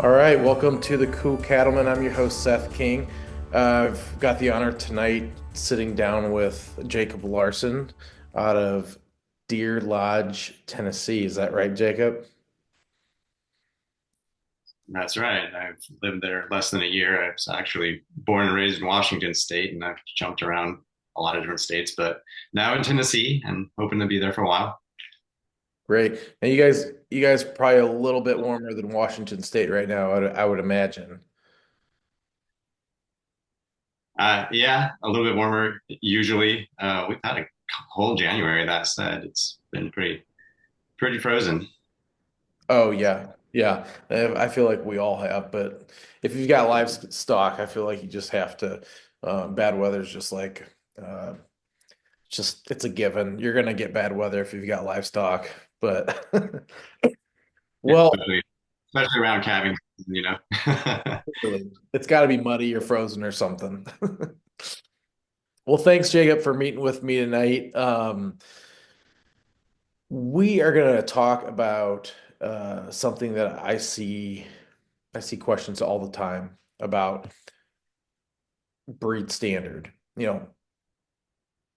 All right, welcome to the Cool Cattlemen. I'm your host, Seth King. I've got the honor tonight sitting down with Jacob Larson out of Deer Lodge, Tennessee. Is that right, Jacob? That's right. I've lived there less than a year. I was actually born and raised in Washington State, and I've jumped around a lot of different states, but now in Tennessee and hoping to be there for a while. Great. And you guys probably a little bit warmer than Washington State right now, I would imagine. Yeah, a little bit warmer usually. We've had a whole January. That said, it's been pretty frozen. Oh yeah, yeah. I feel like we all have, but if you've got livestock, I feel like you just have to. Bad weather's just like just it's a given. You're gonna get bad weather if you've got livestock. But Yeah, well, especially around calving, you know. really, it's got to be muddy or frozen or something. Well, thanks, Jacob, for meeting with me tonight. We are going to talk about something that I see questions all the time about breed standard.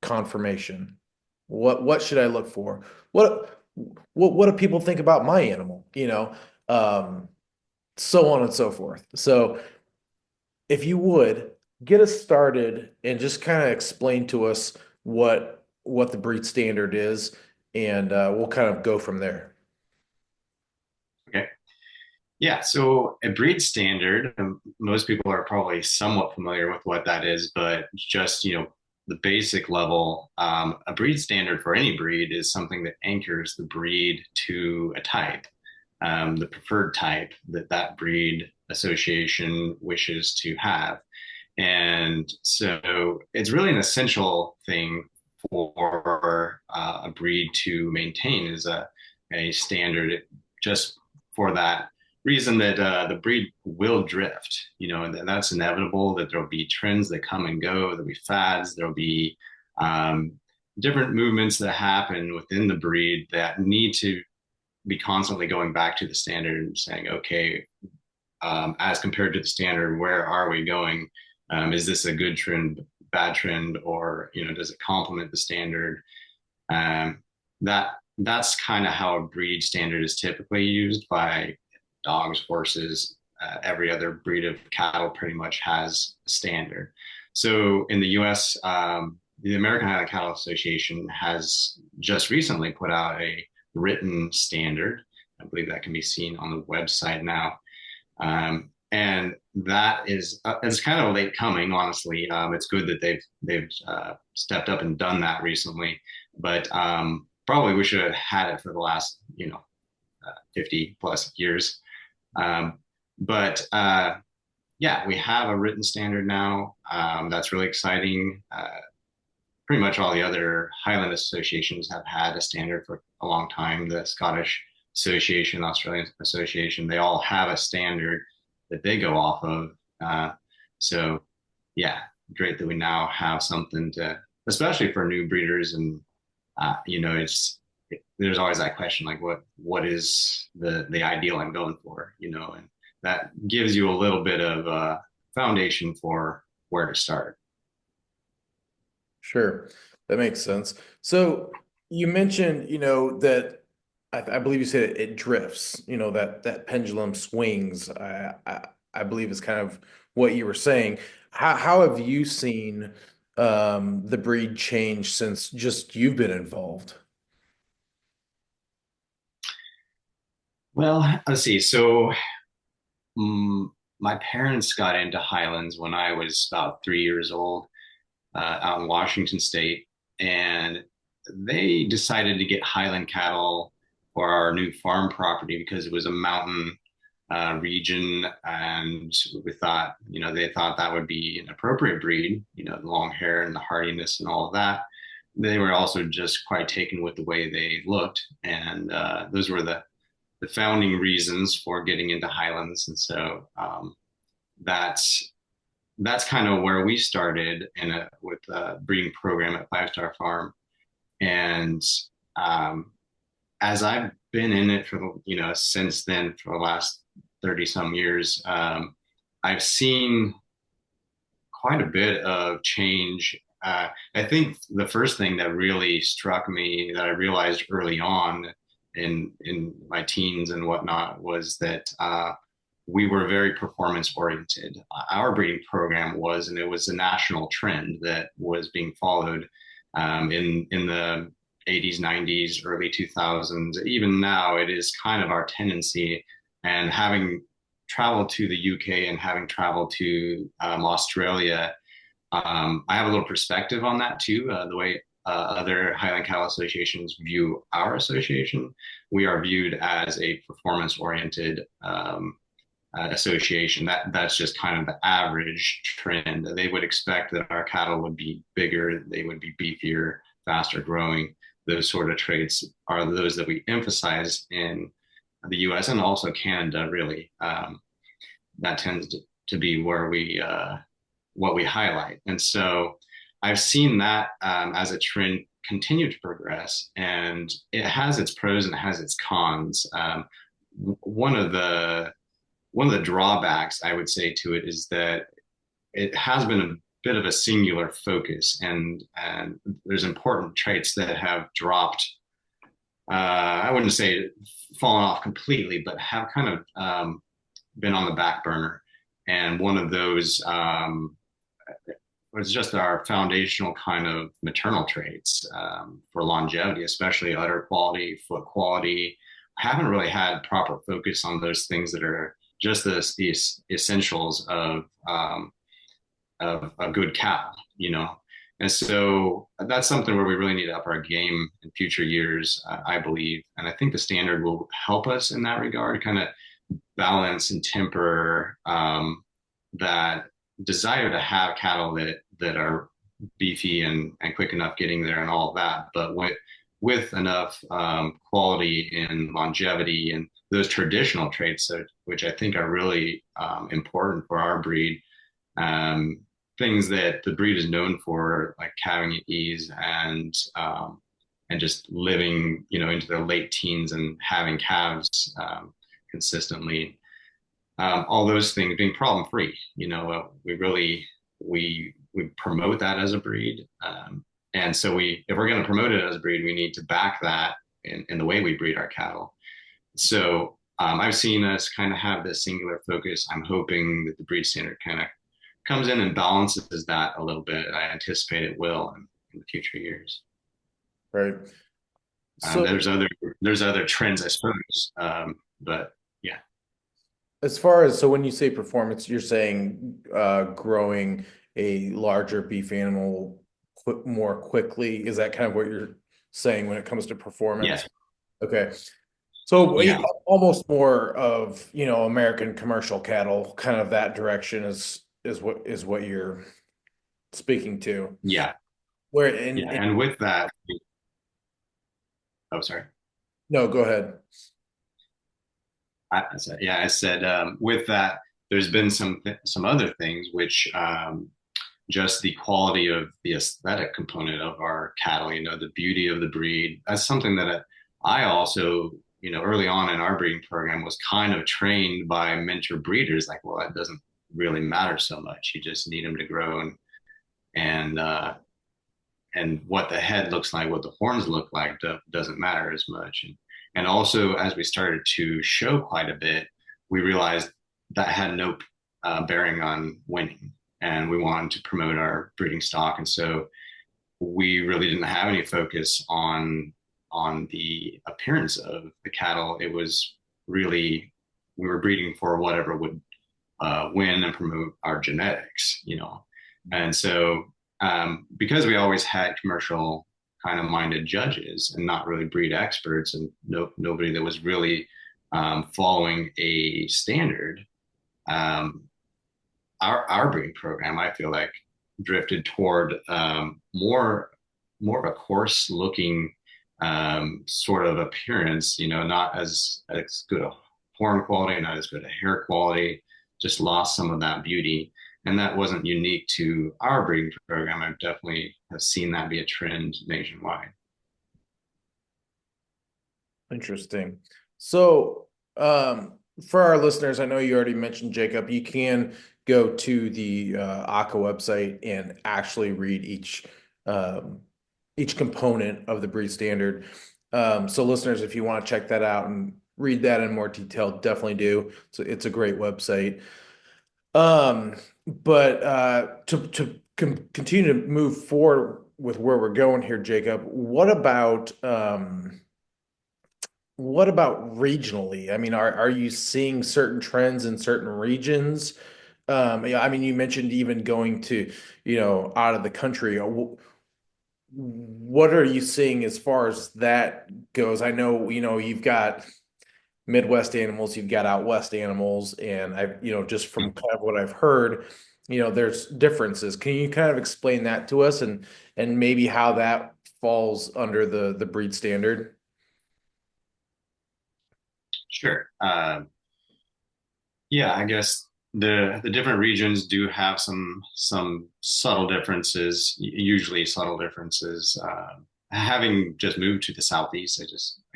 Confirmation. What should I look for? What what do people think about my animal? Um, so on and so forth. So if you would get us started and just kind of explain to us what the breed standard is, and we'll kind of go from there. Okay. Yeah, so a breed standard, most people are probably somewhat familiar with what that is, but just, the basic level, a breed standard for any breed is something that anchors the breed to a type, the preferred type that that breed association wishes to have. And so it's really an essential thing for a breed to maintain is a standard just for that reason that the breed will drift, and that's inevitable that there'll be trends that come and go, there'll be fads, there'll be um, different movements that happen within the breed that need to be constantly going back to the standard and saying, okay, as compared to the standard, where are we going? Is this a good trend, bad trend, or does it complement the standard? Um, that's kind of how a breed standard is typically used by dogs, horses. Every other breed of cattle pretty much has a standard. So in the U.S., the American Highland Cattle Association has just recently put out a written standard. I believe that can be seen on the website now. And that is it's kind of late coming, honestly. It's good that they've stepped up and done that recently, but probably we should have had it for the last 50 plus years. Um, but yeah, we have a written standard now. That's really exciting. Pretty much all the other Highland associations have had a standard for a long time. The Scottish Association, Australian Association, they all have a standard that they go off of. So, yeah, great that we now have something to, especially for new breeders, and there's always that question like, what is the ideal I'm going for, and that gives you a little bit of foundation for where to start. Sure, that makes sense. So you mentioned, that I believe you said it drifts, that pendulum swings. I believe is kind of what you were saying. How have you seen the breed change since just you've been involved? Well, let's see. So um, my parents got into Highlands when I was about 3 years old, out in Washington State, and they decided to get Highland cattle for our new farm property because it was a mountain region, and we thought, they thought that would be an appropriate breed, the long hair and the hardiness and all of that. They were also just quite taken with the way they looked, and those were the founding reasons for getting into Highlands. And so that's that's kind of where we started with a breeding program at Five Star Farm. And um, as I've been in it for since then for the last 30 some years, I've seen quite a bit of change. I think the first thing that really struck me that I realized early on in my teens and whatnot was that we were very performance oriented. Our breeding program was, and it was a national trend that was being followed in the 80s, 90s, early 2000s. Even now, it is kind of our tendency. And having traveled to the UK and having traveled to Australia, I have a little perspective on that too. The way other Highland Cattle Associations view our association, we are viewed as a performance-oriented association. That's just kind of the average trend. They would expect that our cattle would be bigger, they would be beefier, faster growing. Those sort of traits are those that we emphasize in the U.S. and also Canada. Really, that tends to be where we what we highlight. And so I've seen that as a trend continue to progress, and it has its pros and it has its cons. One of the drawbacks I would say to it is that it has been a bit of a singular focus, and there's important traits that have dropped. I wouldn't say fallen off completely, but have kind of been on the back burner. And one of those was just our foundational kind of maternal traits for longevity, especially udder quality, foot quality. I haven't really had proper focus on those things that are just the essentials of a good cow, you know. And so that's something where we really need to up our game in future years, I believe. And I think the standard will help us in that regard, kind of balance and temper that desire to have cattle that are beefy and quick enough getting there and all of that, but with enough quality and longevity and those traditional traits which I think are really important for our breed. Things that the breed is known for, like calving at ease and just living, you know, into their late teens and having calves consistently. All those things being problem free. You know, we promote that as a breed, and so if we're going to promote it as a breed, we need to back that in the way we breed our cattle. So I've seen us kind of have this singular focus. I'm hoping that the breed standard kind of comes in and balances that a little bit. I anticipate it will in the future years. Right. So There's other trends, I suppose, but yeah. as far as, so when you say performance, you're saying growing a larger beef animal more quickly. Is that kind of what you're saying when it comes to performance? Yes. Okay. So Yeah. almost more of, you know, American commercial cattle, kind of that direction is what you're speaking to. Yeah. Where Yeah. And with that, oh, sorry. no, go ahead. I said with that, there's been some other things which just the quality of the aesthetic component of our cattle, you know, the beauty of the breed. That's something that I also, you know, early on in our breeding program was kind of trained by mentor breeders. Like, well, that doesn't really matter so much. You just need them to grow and and what the head looks like, what the horns look like doesn't matter as much. And also, as we started to show quite a bit, we realized that had no bearing on winning. And we wanted to promote our breeding stock. And so we really didn't have any focus on the appearance of the cattle. It was really, we were breeding for whatever would win and promote our genetics, you know. And so because we always had commercial kind of minded judges and not really breed experts, and nobody that was really following a standard, our breeding program, I feel like, drifted toward more of a coarse looking sort of appearance, you know, not as good a horn quality, not as good a hair quality, just lost some of that beauty. And that wasn't unique to our breeding program. I definitely have seen that be a trend nationwide. Interesting. So, for our listeners, I know you already mentioned Jacob. You can go to the AHCA website and actually read each component of the breed standard. So, listeners, if you want to check that out and read that in more detail, definitely do. So, it's a great website. But to continue to move forward with where we're going here, Jacob, what about regionally? I mean, are you seeing certain trends in certain regions? Yeah, I mean, you mentioned even going to, out of the country. What are you seeing as far as that goes? I know, you've got Midwest animals, you've got out West animals, and just from kind of what I've heard, there's differences. Can you kind of explain that to us and maybe how that falls under the breed standard? Sure. Yeah, I guess the different regions do have some subtle differences, usually subtle differences. Having just moved to the southeast, I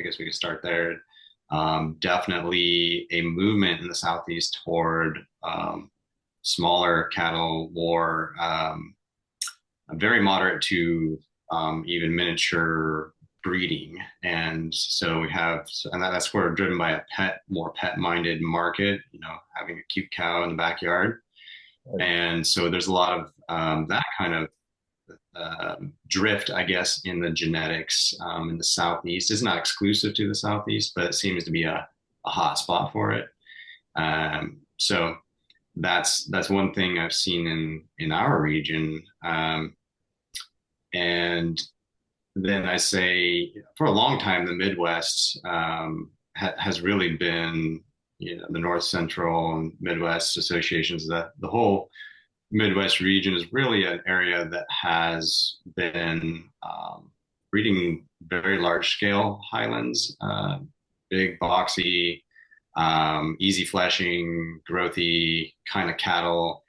guess we could start there. Definitely a movement in the southeast toward smaller cattle, more very moderate to even miniature breeding. And so we have, and that's where we're driven by a more pet minded market, having a cute cow in the backyard. And so there's a lot of that kind of drift, I guess, in the genetics in the Southeast. It's not exclusive to the Southeast, but it seems to be a hot spot for it. So that's one thing I've seen in our region. And then I say for a long time, the Midwest has really been, the North Central and Midwest associations. The whole Midwest region is really an area that has been breeding very large scale highlands, big, boxy, easy fleshing, growthy kind of cattle.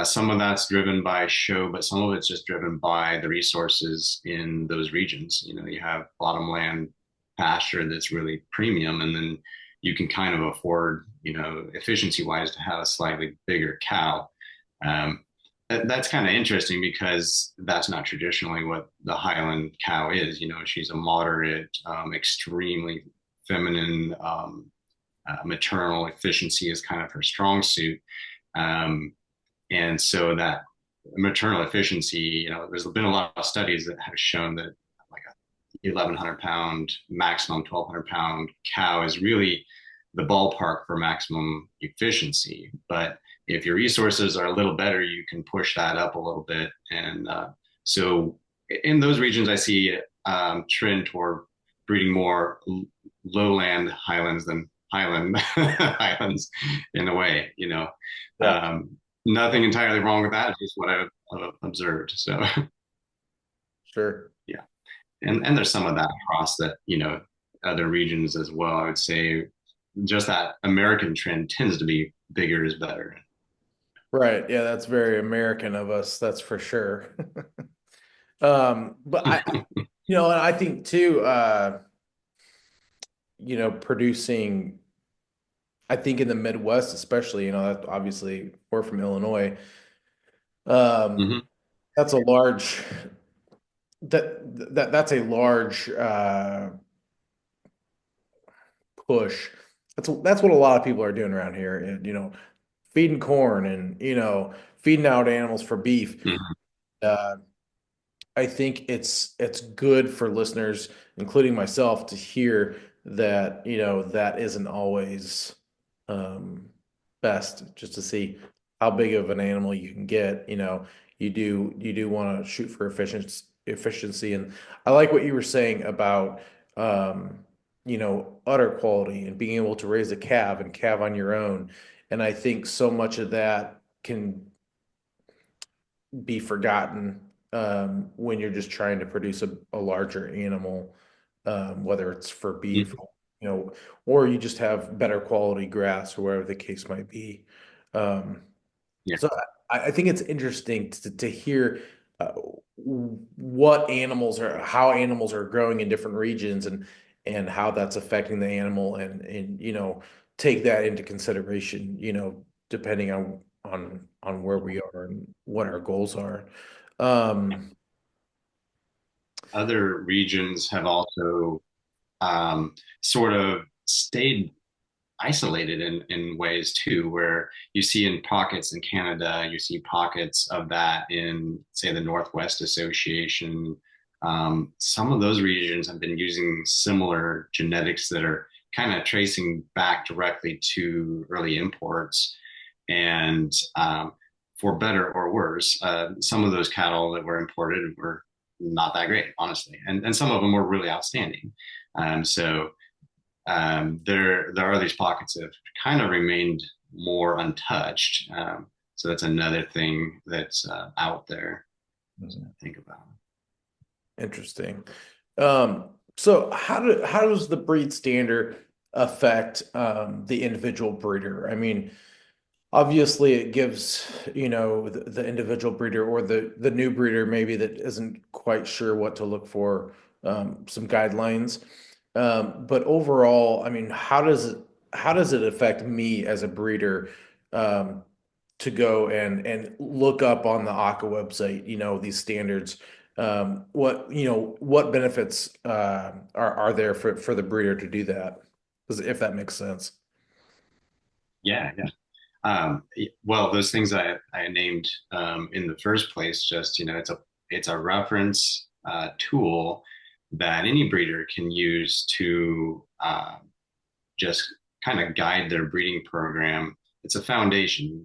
Some of that's driven by show, but some of it's just driven by the resources in those regions. You have bottomland pasture that's really premium, and then you can kind of afford, efficiency wise, to have a slightly bigger cow. That's kind of interesting because that's not traditionally what the Highland cow is. She's a moderate, extremely feminine, maternal efficiency is kind of her strong suit. And so that maternal efficiency, there's been a lot of studies that have shown that like a 1,100 pound, maximum 1,200 pound cow is really the ballpark for maximum efficiency. But if your resources are a little better, you can push that up a little bit. And so in those regions, I see trend toward breeding more lowland highlands than highland highlands in a way, Yeah, nothing entirely wrong with that. It's just what I've observed. So sure. yeah, and there's some of that across the other regions as well. I would say just that American trend tends to be bigger is better. Right. Yeah, that's very American of us, that's for sure. But and I think too, producing, I think in the Midwest, especially, that obviously we're from Illinois. Um, Hmm. that's a large that's a large push. That's what a lot of people are doing around here, and feeding corn and feeding out animals for beef. Hmm. Uh, I think it's good for listeners, including myself, to hear that that isn't always um, best. Just to see how big of an animal you can get. You do want to shoot for efficiency, and I like what you were saying about udder quality and being able to raise a calf and calve on your own. And I think so much of that can be forgotten when you're just trying to produce a larger animal, whether it's for beef, Hmm. you know, or you just have better quality grass or whatever the case might be. Um, Yeah. so I think it's interesting to hear what animals are, how animals are growing in different regions and how that's affecting the animal and take that into consideration, depending on where we are and what our goals are. Um, Other regions have also sort of stayed isolated in ways too, where you see in pockets in Canada, you see pockets of that in, say, the Northwest Association. Some of those regions have been using similar genetics that are kind of tracing back directly to early imports. And for better or worse, some of those cattle that were imported were not that great, honestly, and some of them were really outstanding. So there are these pockets that have kind of remained more untouched. So that's another thing that's out there to think about. Interesting. So how does the breed standard affect the individual breeder? I mean, obviously it gives, the individual breeder or the new breeder maybe that isn't quite sure what to look for, some guidelines. But overall, I mean, how does it affect me as a breeder, um, to go and look up on the AHCA website, these standards? What benefits are there for the breeder to do that? If that makes sense. Yeah, yeah. Well, those things I named in the first place, just it's a reference tool that any breeder can use to just kind of guide their breeding program. It's a foundation.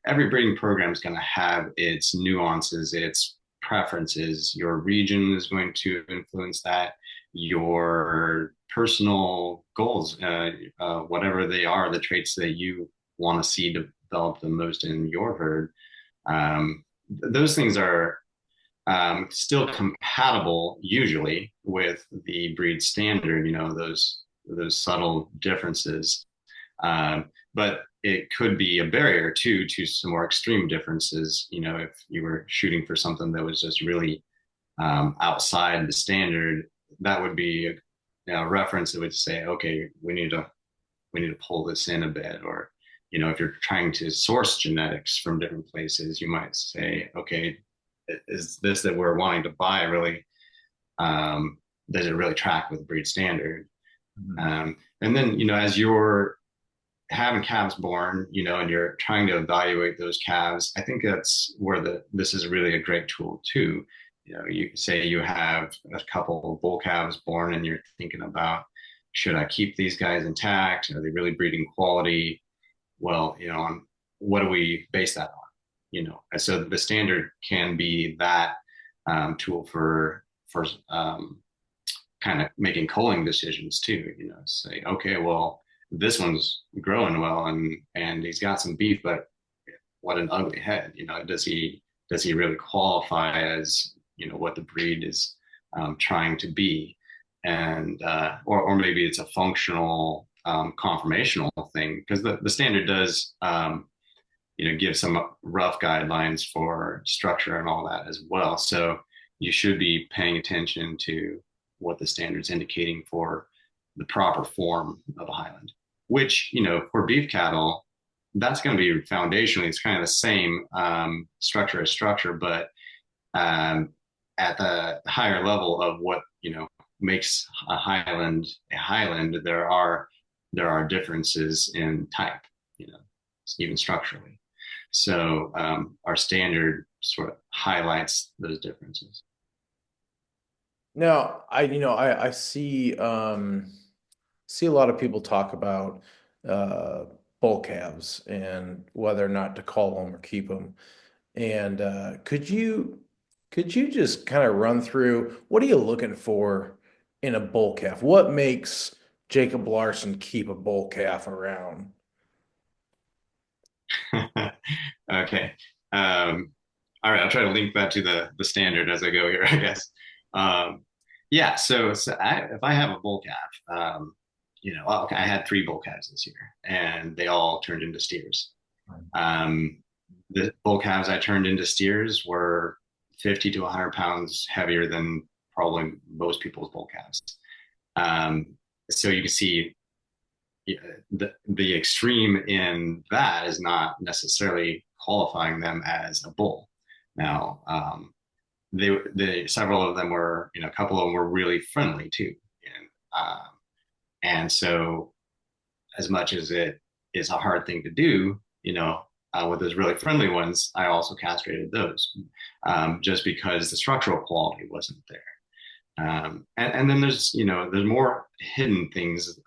Every breeding program is going to have its nuances, its preferences. Your region is going to influence that. Your personal goals, whatever they are, the traits that you want to see develop the most in your herd. Those things are still compatible usually with the breed standard. Those subtle differences, but it could be a barrier too to some more extreme differences. If you were shooting for something that was just really outside the standard, that would be a reference that would say, okay, we need to pull this in a bit. Or if you're trying to source genetics from different places, you might say, okay, is this that we're wanting to buy really, does it really track with breed standard? Mhm. And then as you're having calves born, and you're trying to evaluate those calves, I think that's where this is really a great tool too. You say you have a couple of bull calves born and you're thinking about, should I keep these guys intact? Are they really breeding quality? Well, on what do we base that on? And so the standard can be that tool for kind of making culling decisions too. Say, okay, well, this one's growing well and he's got some beef, but what an ugly head. Does he really qualify as what the breed is trying to be? And or maybe it's a functional conformational thing, because the standard does give some rough guidelines for structure and all that as well. So you should be paying attention to what the standard's indicating for the proper form of a Highland, which, for beef cattle, that's going to be foundationally, it's kind of the same structure as structure, but at the higher level of what, makes a Highland a Highland, there are differences in type, even structurally. So our standard sort of highlights those differences. Now, I see a lot of people talk about uh, bull calves and whether or not to call them or keep them. And could you just kind of run through what are you looking for in a bull calf? What makes Jacob Larson keep a bull calf around? Okay. All right, I'll try to link that to the standard as I go here, I guess. Yeah, so if I have a bull calf, okay, I had three bull calves this year, and they all turned into steers. Um, the bull calves I turned into steers were 50 to 100 pounds heavier than probably most people's bull calves. Um, so you can see the extreme in that is not necessarily qualifying them as a bull. Now, they several of them were, a couple of them were really friendly too, and so as much as it is a hard thing to do, with those really friendly ones, I also castrated those, just because the structural quality wasn't there. And then there's more hidden things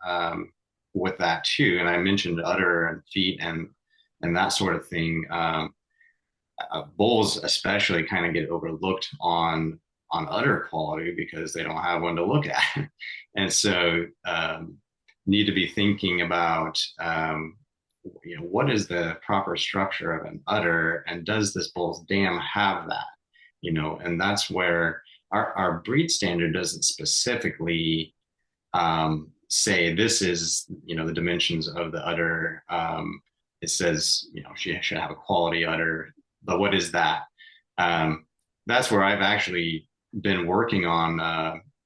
with that too. And I mentioned udder and feet and that sort of thing. Bulls especially kind of get overlooked on udder quality because they don't have one to look at, and so need to be thinking about what is the proper structure of an udder, and does this bull's dam have that? And that's where our breed standard doesn't specifically say this is the dimensions of the udder. It says she should have a quality udder, but what is that? That's where I've actually been working on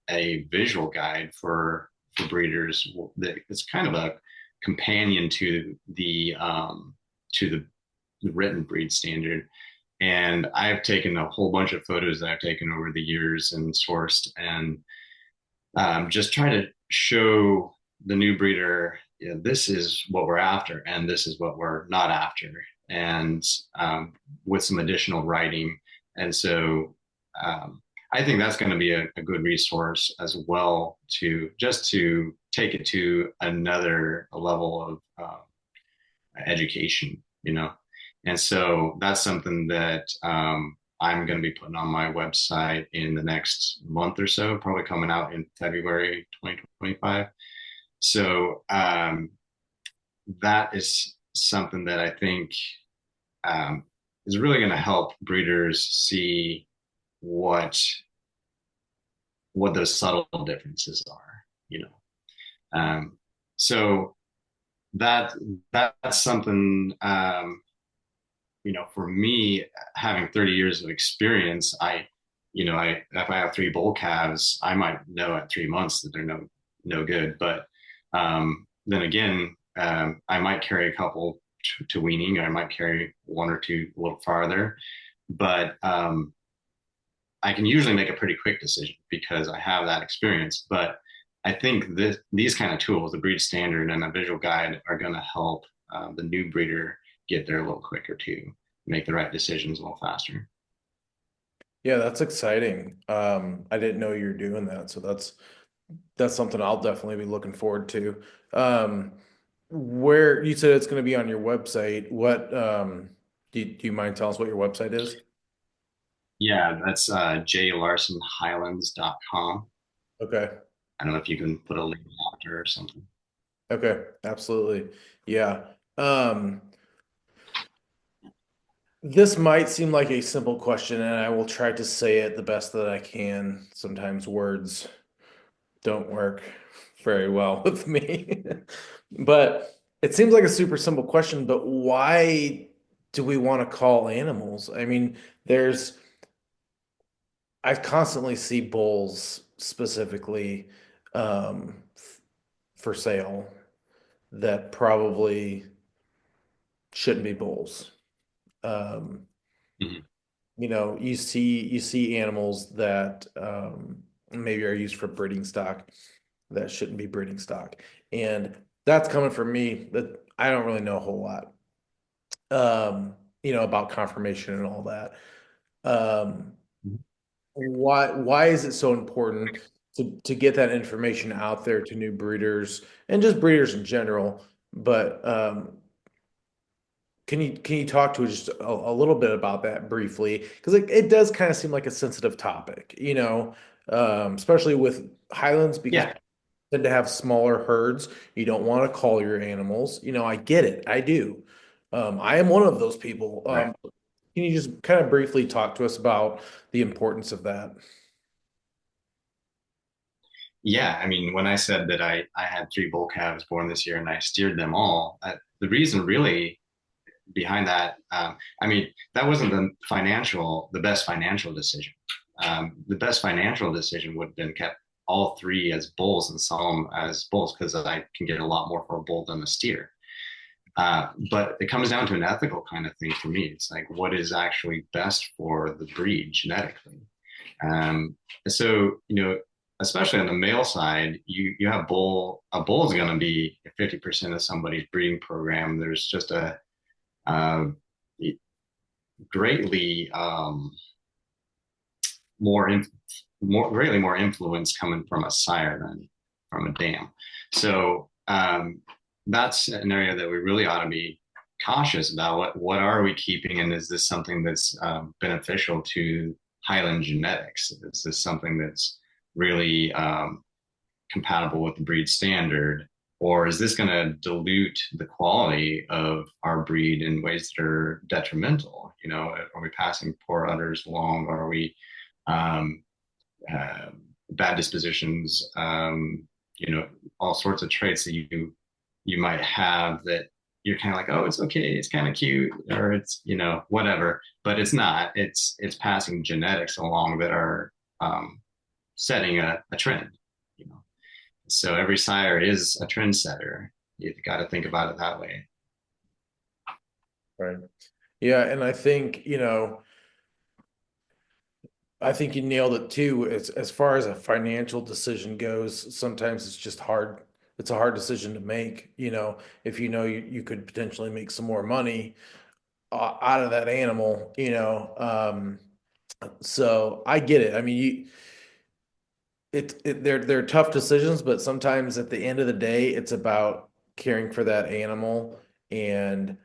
a visual guide for breeders. It's kind of a companion to the written breed standard. And I've taken a whole bunch of photos that I've taken over the years and sourced, and just try to show the new breeder, this is what we're after, and this is what we're not after, and with some additional writing. And so I think that's going to be a good resource as well, to just to take it to another level of education, And so that's something that I'm going to be putting on my website in the next month or so, probably coming out in February 2025. So that is something that I think is really going to help breeders see what those subtle differences are. So that's something, for me, having 30 years of experience, if I have three bull calves, I might know at 3 months that they're no good. But then again, I might carry a couple to weaning, or I might carry one or two a little farther. But I can usually make a pretty quick decision because I have that experience. But I think these kind of tools, the breed standard and a visual guide, are going to help the new breeder get there a little quicker too, make the right decisions a little faster. Yeah, that's exciting. I didn't know you're doing that, so that's something I'll definitely be looking forward to. Where you said it's going to be on your website, what do you mind telling us what your website is? Yeah, that's jlarsonhighlands.com. Okay. I don't know if you can put a link after or something. Okay, absolutely. Yeah. Um, this might seem like a simple question, and I will try to say it the best that I can. Sometimes words don't work very well with me. But it seems like a super simple question, but why do we want to call animals? I mean, I constantly see bulls specifically for sale that probably shouldn't be bulls. Um, Mhm. you see animals that maybe are used for breeding stock that shouldn't be breeding stock. And that's coming from me that I don't really know a whole lot, about confirmation and all that. Um, why is it so important to get that information out there to new breeders and just breeders in general? But can you talk to us just a little bit about that briefly? Because it does kind of seem like a sensitive topic, especially with Highlands because Yeah, tend to have smaller herds. You don't want to call your animals. I get it. I do. I am one of those people. right. Can you just kind of briefly talk to us about the importance of that? Yeah, I mean, when I said that I had three bull calves born this year and I steered them all, the reason really behind that, I mean, that wasn't the best financial decision. The best financial decision would have been kept all three as bulls and sell them as bulls because I can get a lot more for a bull than a steer. But it comes down to an ethical kind of thing for me. It's like, what is actually best for the breed genetically? Um, so, especially on the male side, you have a bull is going to be 50% of somebody's breeding program. There's just a uh, greatly more, greatly more influence coming from a sire than from a dam. So that's an area that we really ought to be cautious about. What are we keeping, and is this something that's beneficial to Highland genetics? Is this something that's really compatible with the breed standard? Or is this going to dilute the quality of our breed in ways that are detrimental? Are we passing poor udders along? Are we um, uh, bad dispositions? All sorts of traits that you might have that you're kind of like, oh, it's okay, it's kind of cute, or it's whatever, but it's not. It's passing genetics along that are setting a trend. You know, so every sire is a trendsetter. You've got to think about it that way. Right. Yeah, and I think you nailed it too. As far as a financial decision goes, sometimes it's just hard. It's a hard decision to make, if you could potentially make some more money out of that animal, so I get it. I mean, they're tough decisions, but sometimes at the end of the day, it's about caring for that animal and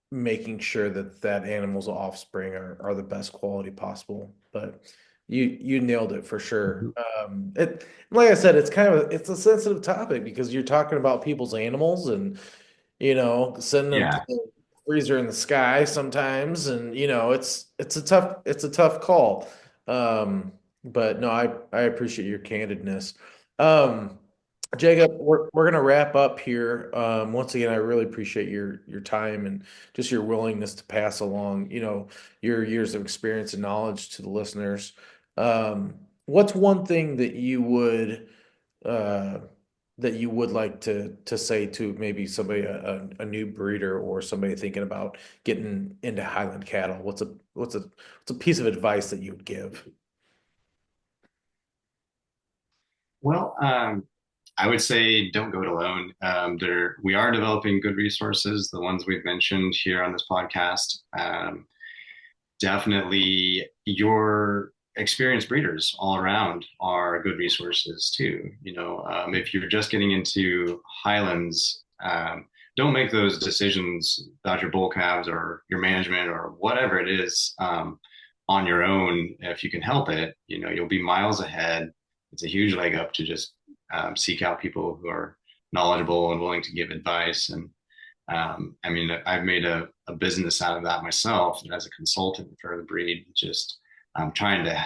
making sure that that animal's offspring are the best quality possible. But you nailed it for sure. It like I said, it's a sensitive topic because you're talking about people's animals and sending them to Yeah. the freezer in the sky sometimes, and it's a tough call. But no, I appreciate your candidness. Um, Jacob, we're gonna wrap up here. Once again, I really appreciate your time and just your willingness to pass along, your years of experience and knowledge to the listeners. What's one thing uh, that you would like to say to maybe somebody a new breeder or somebody thinking about getting into Highland cattle? What's a piece of advice that you would give? Well, I would say don't go it alone. We are developing good resources, the ones we've mentioned here on this podcast. Definitely, your experienced breeders all around are good resources too. If you're just getting into Highlands, don't make those decisions about your bull calves or your management or whatever it is on your own. If you can help it, you'll be miles ahead. It's a huge leg up to just seek out people who are knowledgeable and willing to give advice. And I mean, I've made a business out of that myself as a consultant for the breed, just trying to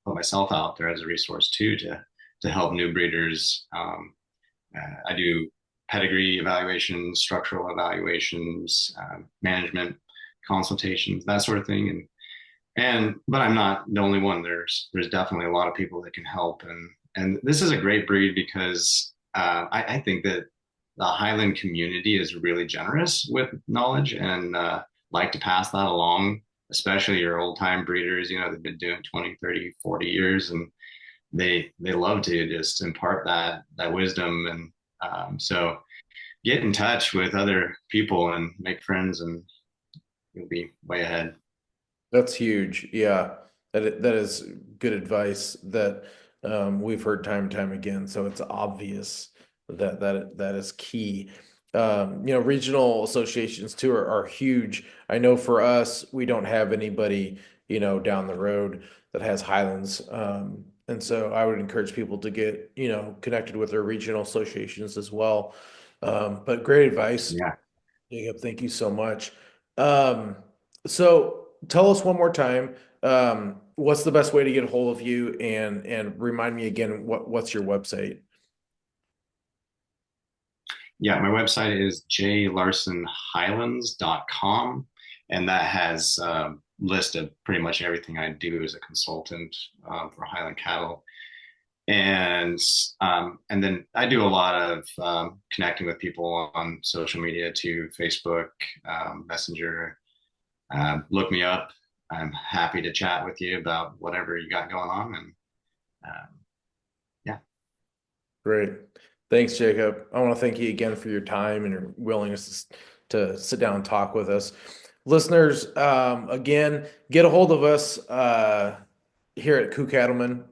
put myself out there as a resource too to help new breeders. I do pedigree evaluations, structural evaluations, management consultations, that sort of thing. But I'm not the only one. There's definitely a lot of people that can help, and this is a great breed because I think that the Highland community is really generous with knowledge and like to pass that along, especially your old time breeders. They've been doing 20, 30, 40 years, and they love to just impart that wisdom. And so get in touch with other people and make friends, and you'll be way ahead. That's huge. Yeah, that is good advice that we've heard time and time again. So it's obvious that is key. Regional associations too are huge. I know for us, we don't have anybody, down the road that has Highlands. And so I would encourage people to get, connected with their regional associations as well. But great advice, Yeah. Jacob. Thank you so much. Um, so tell us one more time, what's the best way to get a hold of you and remind me again what's your website? Yeah, my website is jlarsonhighlands.com, and that has list of pretty much everything I do as a consultant for Highland cattle. And then I do a lot of connecting with people on social media to Facebook, Messenger. Look me up. I'm happy to chat with you about whatever you got going on. And um, yeah, Great. Thanks, Jacob. I want to thank you again for your time and your willingness to sit down and talk with us. Listeners, again, get a hold of us here at Cattlemen.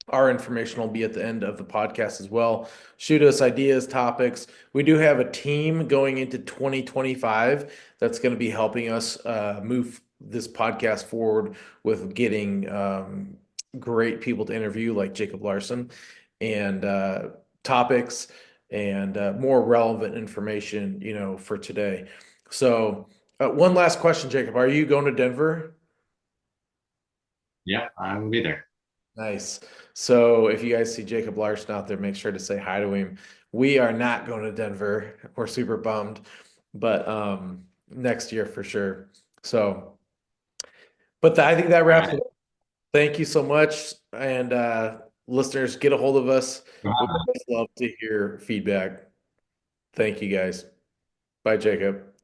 Our information will be at the end of the podcast as well. Shoot us ideas, topics. We do have a team going into 2025 that's going to be helping us move this podcast forward with getting great people to interview, like Jacob Larson, and topics and more relevant information, for today. So, one last question, Jacob. Are you going to Denver? yeah, I will be there. Nice. So if you guys see Jacob Larson out there, make sure to say hi to him. We are not going to Denver. We're super bummed, but next year for sure. So, but I think that All wraps right. it up. Thank you so much. And listeners, get a hold of us. We would love to hear feedback. Thank you guys. Bye, Jacob.